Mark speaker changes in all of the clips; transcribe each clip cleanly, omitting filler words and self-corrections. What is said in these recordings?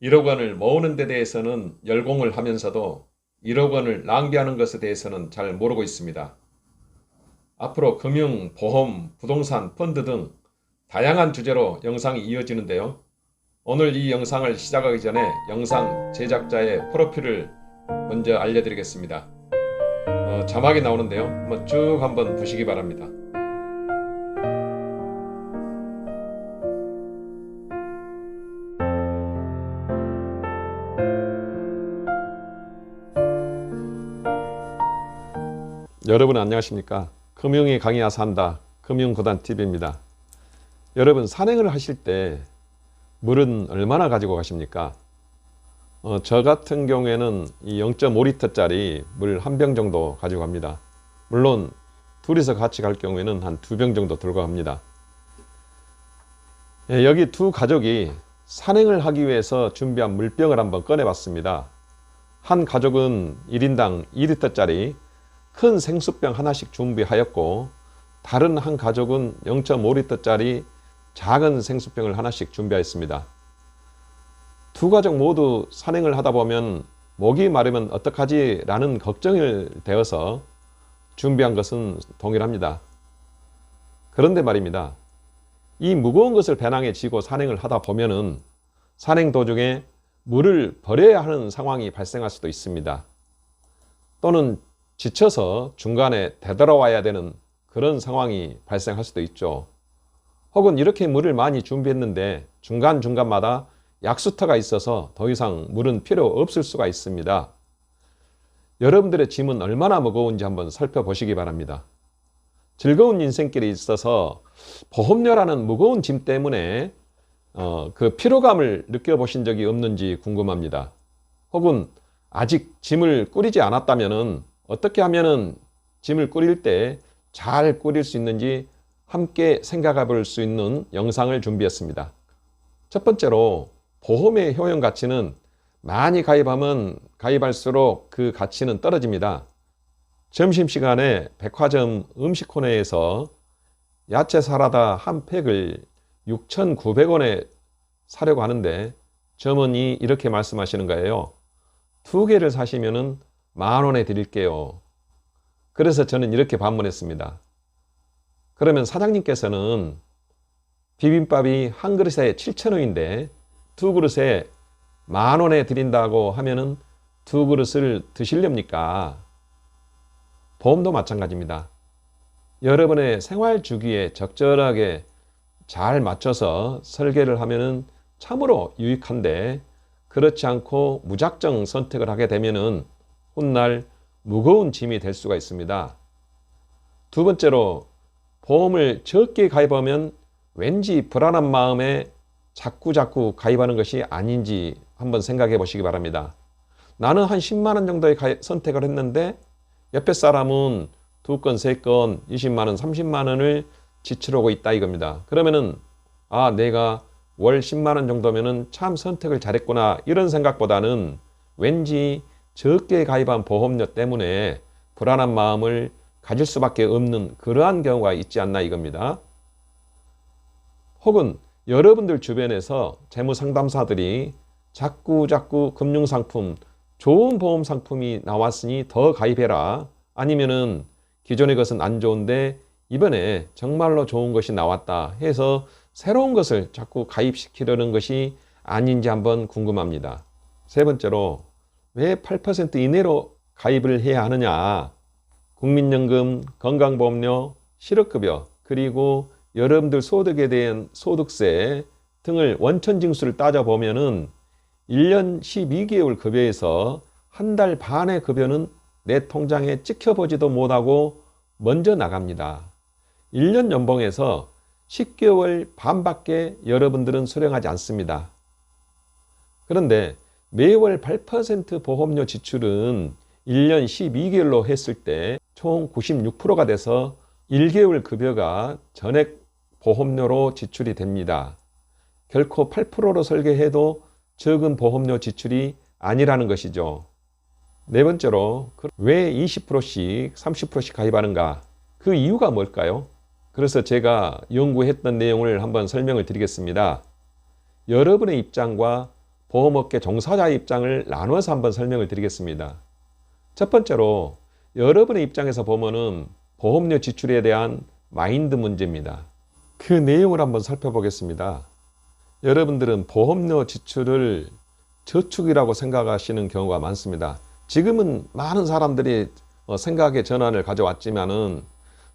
Speaker 1: 1억 원을 모으는 데 대해서는 열공을 하면서도 1억 원을 낭비하는 것에 대해서는 잘 모르고 있습니다. 앞으로 금융, 보험, 부동산, 펀드 등 다양한 주제로 영상이 이어지는데요. 오늘 이 영상을 시작하기 전에 영상 제작자의 프로필을 먼저 알려드리겠습니다. 자막이 나오는데요. 한번 보시기 바랍니다. 여러분 안녕하십니까? 금융이 강의하 산다 금융고단TV입니다. 여러분 산행을 하실 때 물은 얼마나 가지고 가십니까? 저 같은 경우에는 이 0.5리터짜리 물 한 병 정도 가지고 갑니다. 물론 둘이서 같이 갈 경우에는 한 2병 정도 들고 갑니다. 여기 두 가족이 산행을 하기 위해서 준비한 물병을 한번 꺼내 봤습니다. 한 가족은 1인당 2리터짜리 큰 생수병 하나씩 준비하였고, 다른 한 가족은 0.5리터짜리 작은 생수병을 하나씩 준비하였습니다. 두 가족 모두 산행을 하다 보면 목이 마르면 어떡하지 라는 걱정이 되어서 준비한 것은 동일합니다. 그런데 말입니다. 이 무거운 것을 배낭에 지고 산행을 하다 보면은 산행 도중에 물을 버려야 하는 상황이 발생할 수도 있습니다. 또는 지쳐서 중간에 되돌아와야 되는 그런 상황이 발생할 수도 있죠. 혹은 이렇게 물을 많이 준비했는데 중간중간마다 약수터가 있어서 더 이상 물은 필요 없을 수가 있습니다. 여러분들의 짐은 얼마나 무거운지 한번 살펴보시기 바랍니다. 즐거운 인생길에 있어서 보험료라는 무거운 짐 때문에 그 피로감을 느껴보신 적이 없는지 궁금합니다. 혹은 아직 짐을 꾸리지 않았다면 어떻게 하면 짐을 꾸릴 때 잘 꾸릴 수 있는지 함께 생각해 볼 수 있는 영상을 준비했습니다. 첫 번째로 보험의 효용 가치는 많이 가입하면 가입할수록 그 가치는 떨어집니다. 점심시간에 백화점 음식 코너에서 야채 사라다 한 팩을 6,900원에 사려고 하는데 점원이 이렇게 말씀하시는 거예요. 2개를 사시면은 10,000원에 드릴게요. 그래서 저는 이렇게 반문했습니다. 그러면 사장님께서는 비빔밥이 한 그릇에 7,000원인데 2그릇에 10,000원에 드린다고 하면은 2그릇을 드시렵니까? 보험도 마찬가지입니다. 여러분의 생활 주기에 적절하게 잘 맞춰서 설계를 하면은 참으로 유익한데, 그렇지 않고 무작정 선택을 하게 되면은 훗날 무거운 짐이 될 수가 있습니다. 두 번째로 보험을 적게 가입하면 왠지 불안한 마음에 자꾸 가입하는 것이 아닌지 한번 생각해 보시기 바랍니다. 나는 한 10만 원 정도의 선택을 했는데 옆에 사람은 2건, 3건, 20만 원, 30만 원을 지출하고 있다 이겁니다. 그러면은 내가 월 10만 원 정도면은 참 선택을 잘했구나 이런 생각보다는 왠지 적게 가입한 보험료 때문에 불안한 마음을 가질 수밖에 없는 그러한 경우가 있지 않나 이겁니다. 혹은 여러분들 주변에서 재무상담사들이 자꾸 금융상품, 좋은 보험상품이 나왔으니 더 가입해라, 아니면은 기존의 것은 안 좋은데 이번에 정말로 좋은 것이 나왔다 해서 새로운 것을 자꾸 가입시키려는 것이 아닌지 한번 궁금합니다. 세 번째로 왜 8% 이내로 가입을 해야 하느냐? 국민연금, 건강보험료, 실업급여, 그리고 여러분들 소득에 대한 소득세 등을 원천징수를 따져보면은 1년 12개월 급여에서 한 달 반의 급여는 내 통장에 찍혀보지도 못하고 먼저 나갑니다. 1년 연봉에서 10개월 반밖에 여러분들은 수령하지 않습니다. 그런데 매월 8% 보험료 지출은 1년 12개월로 했을 때 총 96%가 돼서 1개월 급여가 전액 보험료로 지출이 됩니다. 결코 8%로 설계해도 적은 보험료 지출이 아니라는 것이죠. 네 번째로 왜 20%씩 30%씩 가입하는가? 그 이유가 뭘까요? 그래서 제가 연구했던 내용을 한번 설명을 드리겠습니다. 여러분의 입장과 보험업계 종사자의 입장을 나눠서 한번 설명을 드리겠습니다. 첫 번째로 여러분의 입장에서 보면은 보험료 지출에 대한 마인드 문제입니다. 그 내용을 한번 살펴보겠습니다. 여러분들은 보험료 지출을 저축이라고 생각하시는 경우가 많습니다. 지금은 많은 사람들이 생각의 전환을 가져왔지만은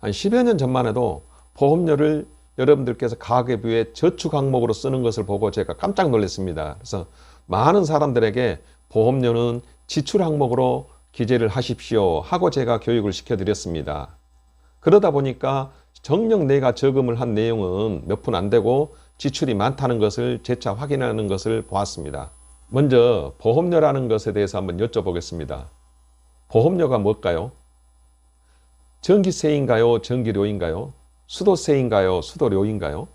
Speaker 1: 한 10여 년 전만 해도 보험료를 여러분들께서 가계부에 저축 항목으로 쓰는 것을 보고 제가 깜짝 놀랐습니다. 그래서 많은 사람들에게 보험료는 지출 항목으로 기재를 하십시오 하고 제가 교육을 시켜드렸습니다. 그러다 보니까 정녕 내가 저금을 한 내용은 몇 푼 안 되고 지출이 많다는 것을 재차 확인하는 것을 보았습니다. 먼저 보험료라는 것에 대해서 한번 여쭤보겠습니다. 보험료가 뭘까요? 전기세인가요? 전기료인가요? 수도세인가요? 수도료인가요?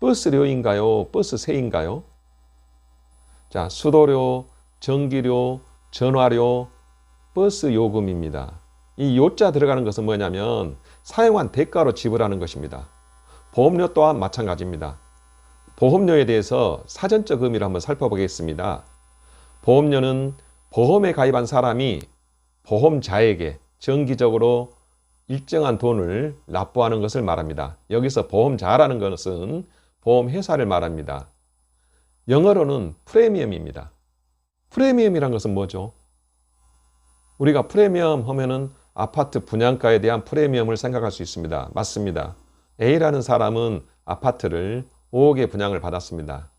Speaker 1: 버스료인가요? 버스세인가요? 자, 수도료, 전기료, 전화료, 버스 요금입니다. 이 요자 들어가는 것은 뭐냐면 사용한 대가로 지불하는 것입니다. 보험료 또한 마찬가지입니다. 보험료에 대해서 사전적 의미를 한번 살펴보겠습니다. 보험료는 보험에 가입한 사람이 보험자에게 정기적으로 일정한 돈을 납부하는 것을 말합니다. 여기서 보험자라는 것은 보험회사를 말합니다. 영어로는 프리미엄입니다. 프리미엄이란 것은 뭐죠? 우리가 프리미엄 하면은 아파트 분양가에 대한 프리미엄을 생각할 수 있습니다. 맞습니다. A라는 사람은 아파트를 5억에 분양을 받았습니다.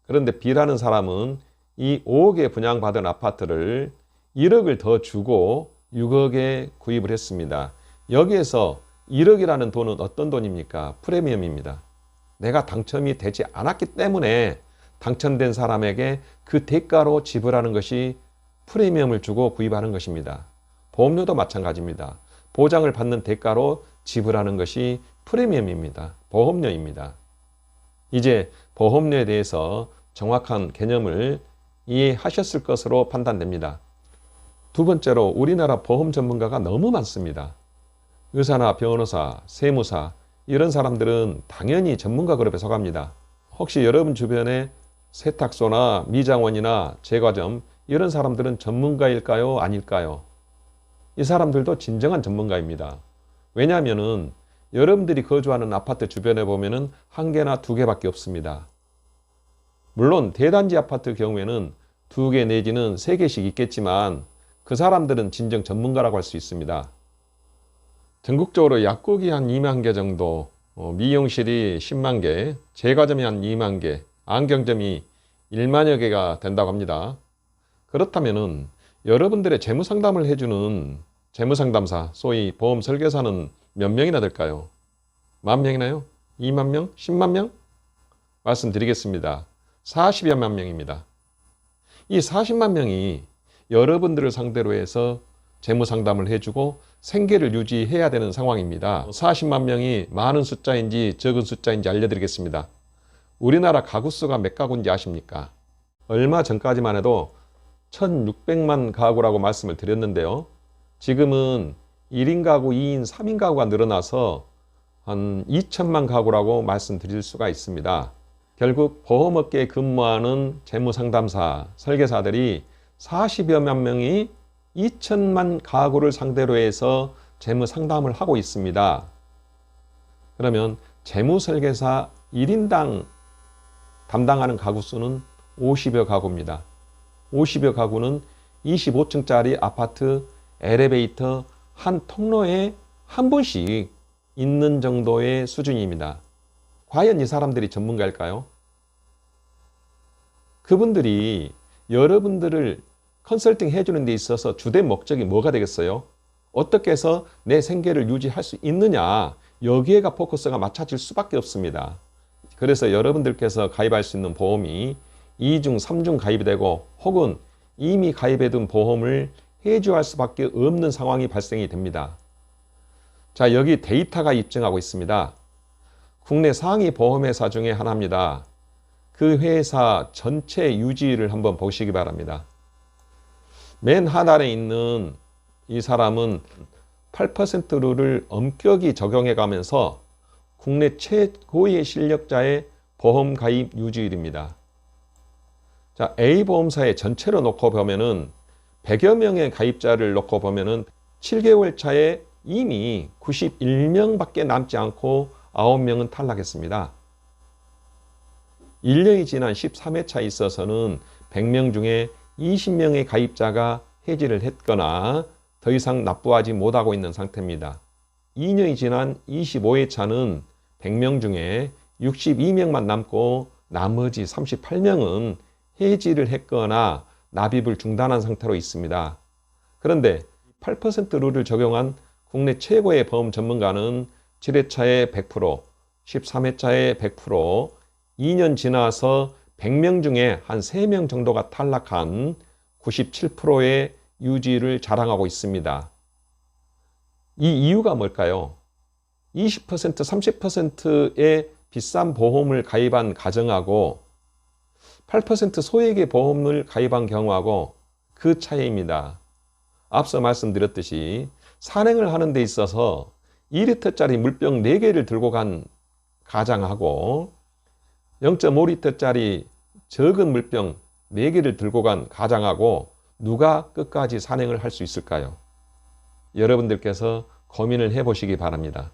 Speaker 1: 그런데 B라는 사람은 이 5억에 분양받은 아파트를 1억을 더 주고 6억에 구입을 했습니다. 여기에서 1억이라는 돈은 어떤 돈입니까? 프리미엄입니다. 내가 당첨이 되지 않았기 때문에 당첨된 사람에게 그 대가로 지불하는 것이 프리미엄을 주고 구입하는 것입니다. 보험료도 마찬가지입니다. 보장을 받는 대가로 지불하는 것이 프리미엄입니다. 보험료입니다. 이제 보험료에 대해서 정확한 개념을 이해하셨을 것으로 판단됩니다. 두 번째로 우리나라 보험 전문가가 너무 많습니다. 의사나 변호사, 세무사 이런 사람들은 당연히 전문가 그룹에 속합니다. 혹시 여러분 주변에 세탁소나 미장원이나 제과점 이런 사람들은 전문가일까요? 아닐까요? 이 사람들도 진정한 전문가입니다. 왜냐하면은 여러분들이 거주하는 아파트 주변에 보면은 한 개나 두 개밖에 없습니다. 물론 대단지 아파트 경우에는 두 개 내지는 세 개씩 있겠지만 그 사람들은 진정 전문가라고 할 수 있습니다. 전국적으로 약국이 한 2만 개 정도, 미용실이 10만 개, 제과점이 한 2만 개, 안경점이 1만여 개가 된다고 합니다. 그렇다면은 여러분들의 재무상담을 해주는 재무상담사, 소위 보험 설계사는 몇 명이나 될까요? 10,000명이나요? 2만 명? 10만 명? 말씀드리겠습니다. 40여만 명입니다. 이 40만 명이 여러분들을 상대로 해서 재무상담을 해주고 생계를 유지해야 되는 상황입니다. 40만 명이 많은 숫자인지 적은 숫자인지 알려드리겠습니다. 우리나라 가구 수가 몇 가구인지 아십니까? 얼마 전까지만 해도 1600만 가구라고 말씀을 드렸는데요. 지금은 1인 가구, 2인, 3인 가구가 늘어나서 한 2천만 가구라고 말씀드릴 수가 있습니다. 결국 보험업계에 근무하는 재무상담사, 설계사들이 40여만 명이 2천만 가구를 상대로 해서 재무상담을 하고 있습니다. 그러면 재무설계사 1인당 담당하는 가구 수는 50여 가구입니다. 50여 가구는 25층짜리 아파트 엘리베이터 한 통로에 한 분씩 있는 정도의 수준입니다. 과연 이 사람들이 전문가일까요? 그분들이 여러분들을 컨설팅 해주는 데 있어서 주된 목적이 뭐가 되겠어요? 어떻게 해서 내 생계를 유지할 수 있느냐, 여기에가 포커스가 맞춰질 수밖에 없습니다. 그래서 여러분들께서 가입할 수 있는 보험이 2중, 3중 가입이 되고 혹은 이미 가입해둔 보험을 해지할 수밖에 없는 상황이 발생이 됩니다. 자, 여기 데이터가 입증하고 있습니다. 국내 상위 보험회사 중에 하나입니다. 그 회사 전체 유지를 한번 보시기 바랍니다. 맨 하단에 있는 이 사람은 8%룰을 엄격히 적용해 가면서 국내 최고의 실력자의 보험 가입 유지율입니다. 자, A보험사의 전체로 놓고 보면은 100여 명의 가입자를 놓고 보면은 7개월 차에 이미 91명밖에 남지 않고 9명은 탈락했습니다. 1년이 지난 13회차에 있어서는 100명 중에 20명의 가입자가 해지를 했거나 더 이상 납부하지 못하고 있는 상태입니다. 2년이 지난 25회차는 100명 중에 62명만 남고 나머지 38명은 해지를 했거나 납입을 중단한 상태로 있습니다. 그런데 8% 룰을 적용한 국내 최고의 보험 전문가는 7회차에 100%, 13회차에 100%, 2년 지나서 100명 중에 한 3명 정도가 탈락한 97%의 유지를 자랑하고 있습니다. 이 이유가 뭘까요? 20%, 30%의 비싼 보험을 가입한 가정하고 8% 소액의 보험을 가입한 경우하고 그 차이입니다. 앞서 말씀드렸듯이 산행을 하는 데 있어서 2리터짜리 물병 4개를 들고 간 가장하고 0.5리터짜리 적은 물병 4개를 들고 간 가장하고 누가 끝까지 산행을 할 수 있을까요? 여러분들께서 고민을 해보시기 바랍니다.